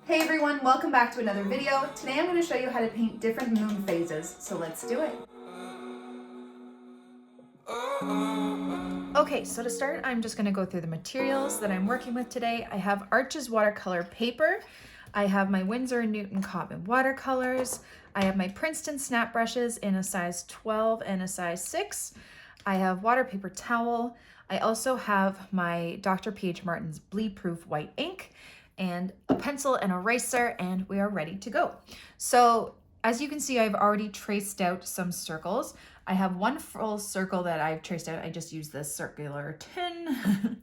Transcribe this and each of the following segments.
Hey everyone, welcome back to another video. Today I'm going to show you how to paint different moon phases, so let's do it. Okay, so to start, I'm just going to go through the materials that I'm working with today. I have Arches watercolor paper. I have my Winsor & Newton Cotman watercolors. I have my Princeton snap brushes in a size 12 and a size 6. I have water paper towel. I also have my Dr. P.H. Martin's bleed proof white ink and a pencil and eraser, and we are ready to go. So as you can see, I've already traced out some circles. I have one full circle that I've traced out. I just used this circular tin,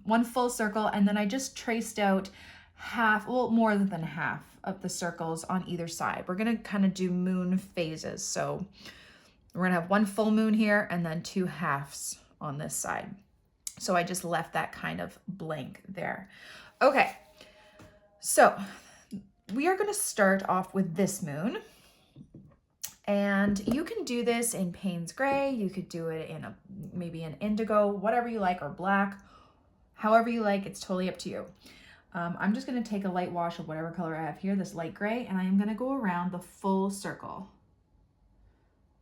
one full circle, and then I just traced out half, well, more than half of the circles on either side. We're gonna kind of do moon phases. So we're gonna have one full moon here and then two halves on this side. So I just left that kind of blank there. Okay, so we are gonna start off with this moon. And you can do this in Payne's Gray, you could do it in maybe an indigo, whatever you like, or black, however you like, it's totally up to you. I'm just gonna take a light wash of whatever color I have here, this light gray, and I am gonna go around the full circle.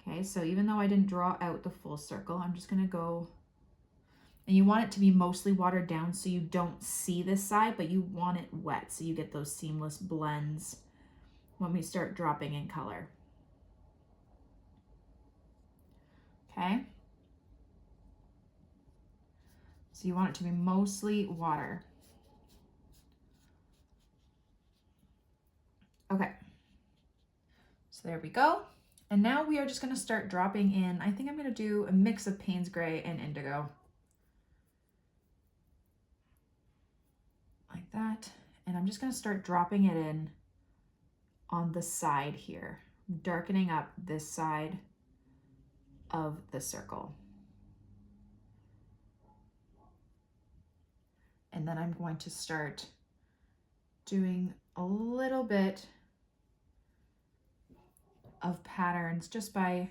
Okay, so even though I didn't draw out the full circle, I'm just gonna go, and you want it to be mostly watered down so you don't see this side, but you want it wet so you get those seamless blends when we start dropping in color. Okay, so you want it to be mostly water. Okay, so there we go. And now we are just gonna start dropping in, I think I'm gonna do a mix of Payne's Gray and indigo. Like that. And I'm just gonna start dropping it in on the side here, darkening up this side of the circle. And then I'm going to start doing a little bit of patterns just by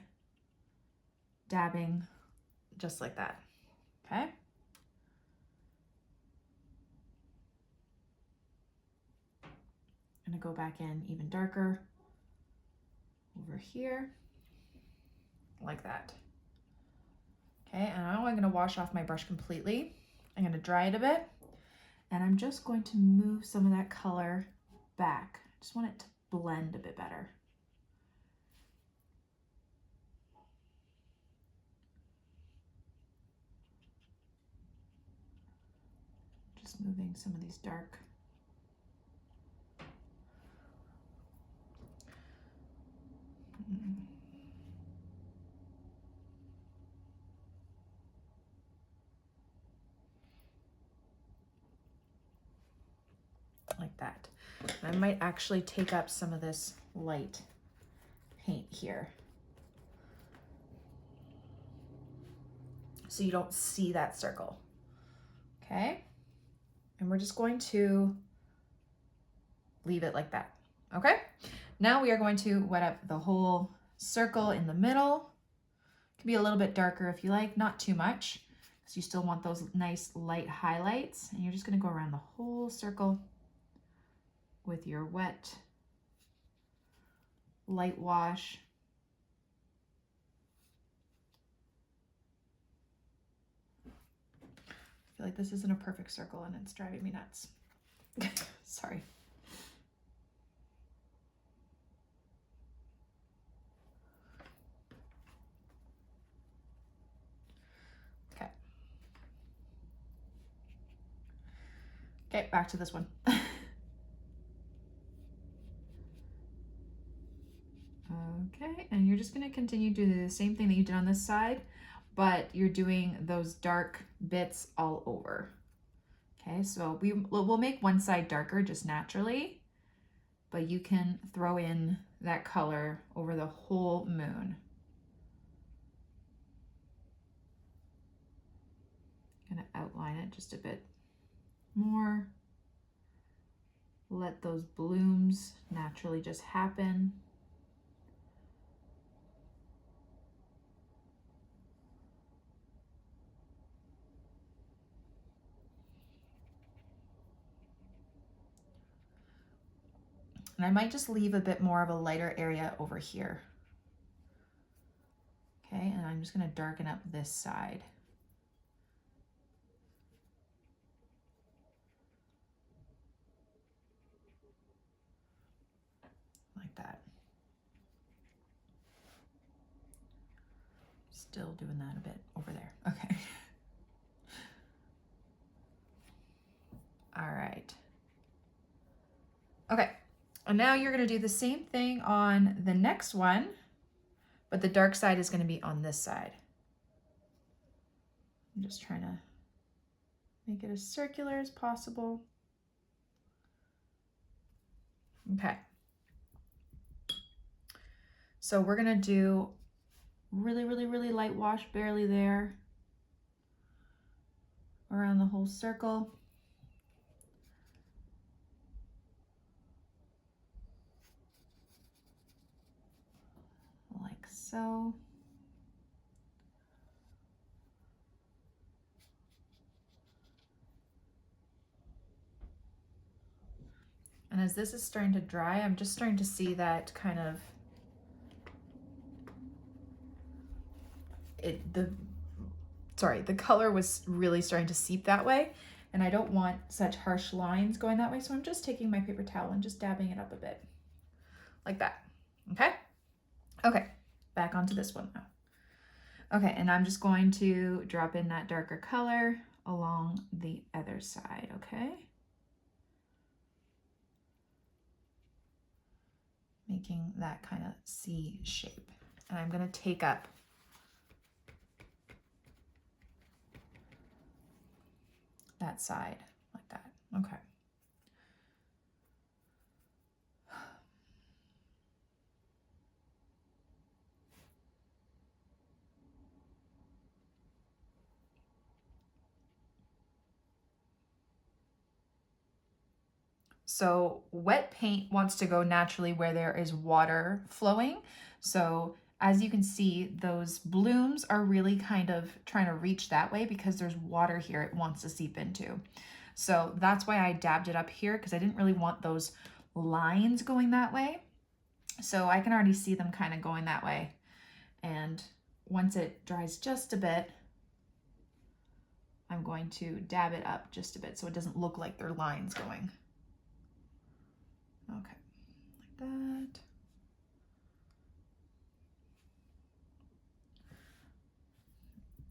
dabbing just like that, okay? I'm gonna go back in even darker over here, like that. Okay, and now I'm gonna wash off my brush completely. I'm gonna dry it a bit, and I'm just going to move some of that color back. I just want it to blend a bit better. Just moving some of these dark. Like that. I might actually take up some of this light paint here, so you don't see that circle, okay? And we're just going to leave it like that, okay? Now we are going to wet up the whole circle in the middle. It can be a little bit darker if you like, not too much, because you still want those nice light highlights. And you're just gonna go around the whole circle with your wet light wash. I feel like this isn't a perfect circle and it's driving me nuts. Sorry. Okay. Okay, back to this one. Okay, and you're just gonna continue to do the same thing that you did on this side, but you're doing those dark bits all over. Okay, so we'll make one side darker just naturally, but you can throw in that color over the whole moon. I'm gonna outline it just a bit more. Let those blooms naturally just happen. And I might just leave a bit more of a lighter area over here. Okay, and I'm just gonna darken up this side. Like that. Still doing that a bit over there. Okay. All right. Okay, and now you're gonna do the same thing on the next one, but the dark side is gonna be on this side. I'm just trying to make it as circular as possible. Okay. So we're gonna do really, really, really light wash, barely there, around the whole circle. Like so. And as this is starting to dry, I'm just starting to see that kind of, the color was really starting to seep that way. And I don't want such harsh lines going that way. So I'm just taking my paper towel and just dabbing it up a bit like that. Okay. Okay. Back onto this one now. Okay. And I'm just going to drop in that darker color along the other side. Okay. Making that kind of C shape. And I'm going to take up that side like that. Okay. So wet paint wants to go naturally where there is water flowing. So as you can see, those blooms are really kind of trying to reach that way because there's water here it wants to seep into. So that's why I dabbed it up here, because I didn't really want those lines going that way. So I can already see them kind of going that way. And once it dries just a bit, I'm going to dab it up just a bit so it doesn't look like there are lines going. Okay, like that.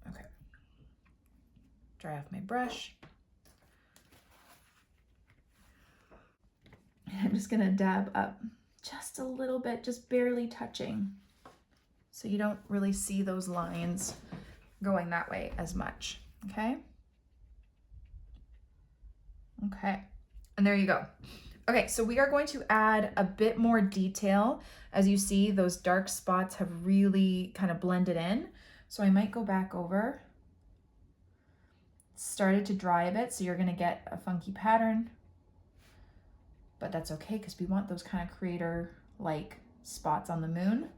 Okay, dry off my brush. I'm just gonna dab up just a little bit, just barely touching, so you don't really see those lines going that way as much, okay? Okay, and there you go. Okay, so we are going to add a bit more detail. As you see, those dark spots have really kind of blended in. So I might go back over. It's started to dry a bit, so you're gonna get a funky pattern, but that's okay because we want those kind of crater-like spots on the moon.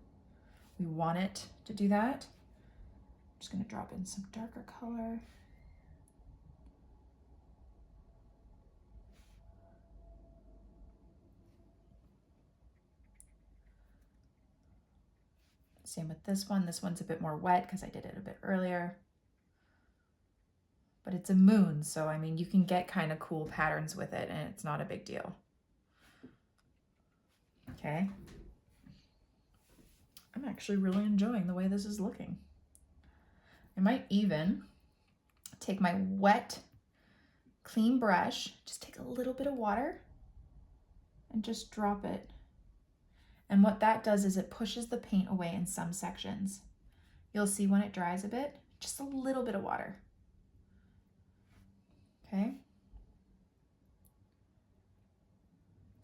We want it to do that. I'm just gonna drop in some darker color. Same with this one. This one's a bit more wet because I did it a bit earlier. But it's a moon, so I mean, you can get kind of cool patterns with it and it's not a big deal. Okay. I'm actually really enjoying the way this is looking. I might even take my wet, clean brush, just take a little bit of water and just drop it. And what that does is it pushes the paint away in some sections. You'll see when it dries a bit, just a little bit of water. Okay.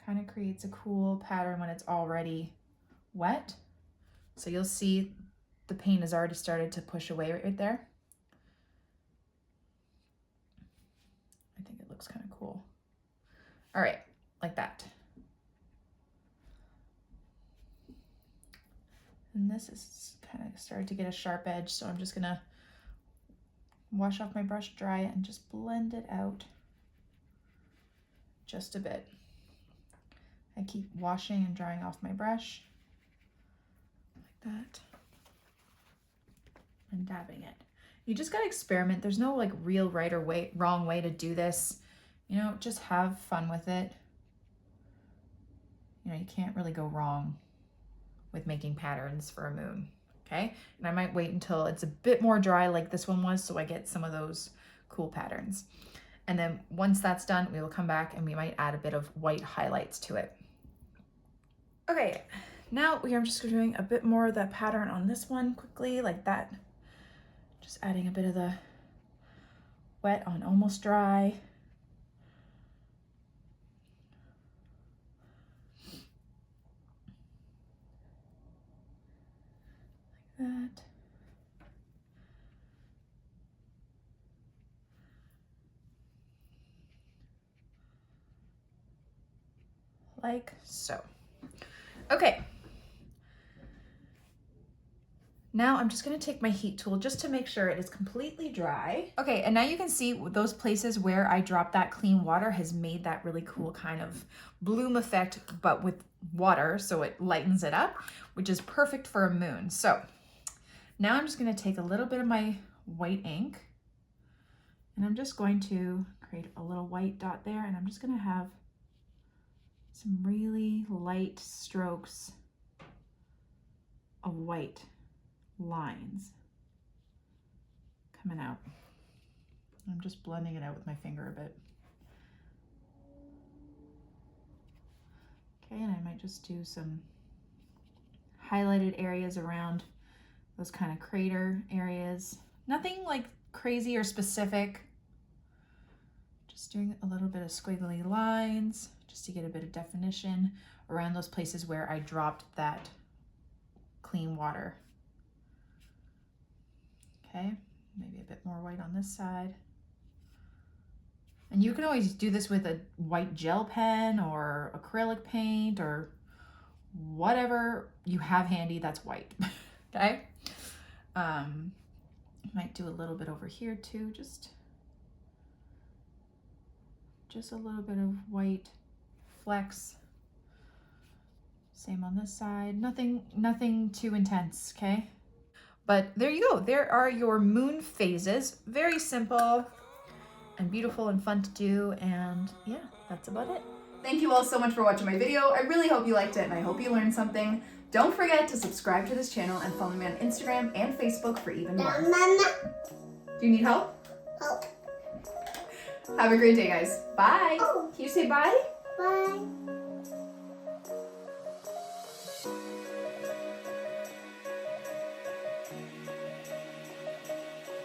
Kind of creates a cool pattern when it's already wet. So you'll see the paint has already started to push away right there. I think it looks kind of cool. All right, like that. And this is kind of started to get a sharp edge, so I'm just gonna wash off my brush, dry it, and just blend it out just a bit. I keep washing and drying off my brush like that and dabbing it. You just gotta experiment. There's no like real right or wrong way to do this. You know, just have fun with it. You know, you can't really go wrong with making patterns for a moon, okay? And I might wait until it's a bit more dry like this one was so I get some of those cool patterns. And then once that's done, we will come back and we might add a bit of white highlights to it. Okay, now we are just doing a bit more of that pattern on this one quickly, like that. Just adding a bit of the wet on almost dry. Like that. Like so. Okay. Now I'm just gonna take my heat tool just to make sure it is completely dry. Okay, and now you can see those places where I dropped that clean water has made that really cool kind of bloom effect, but with water, so it lightens it up, which is perfect for a moon. So now I'm just gonna take a little bit of my white ink and I'm just going to create a little white dot there, and I'm just gonna have some really light strokes of white lines coming out. I'm just blending it out with my finger a bit. Okay, and I might just do some highlighted areas around those kind of crater areas. Nothing like crazy or specific. Just doing a little bit of squiggly lines just to get a bit of definition around those places where I dropped that clean water. Okay, maybe a bit more white on this side. And you can always do this with a white gel pen or acrylic paint or whatever you have handy that's white, okay? Might do a little bit over here too, just a little bit of white flecks. Same on this side, nothing too intense, okay? But there you go, there are your moon phases. Very simple and beautiful and fun to do, and yeah, that's about it. Thank you all so much for watching my video. I really hope you liked it and I hope you learned something. Don't forget to subscribe to this channel and follow me on Instagram and Facebook for even more. Do you need help? Help. Have a great day, guys. Bye. Oh. Can you say bye? Bye.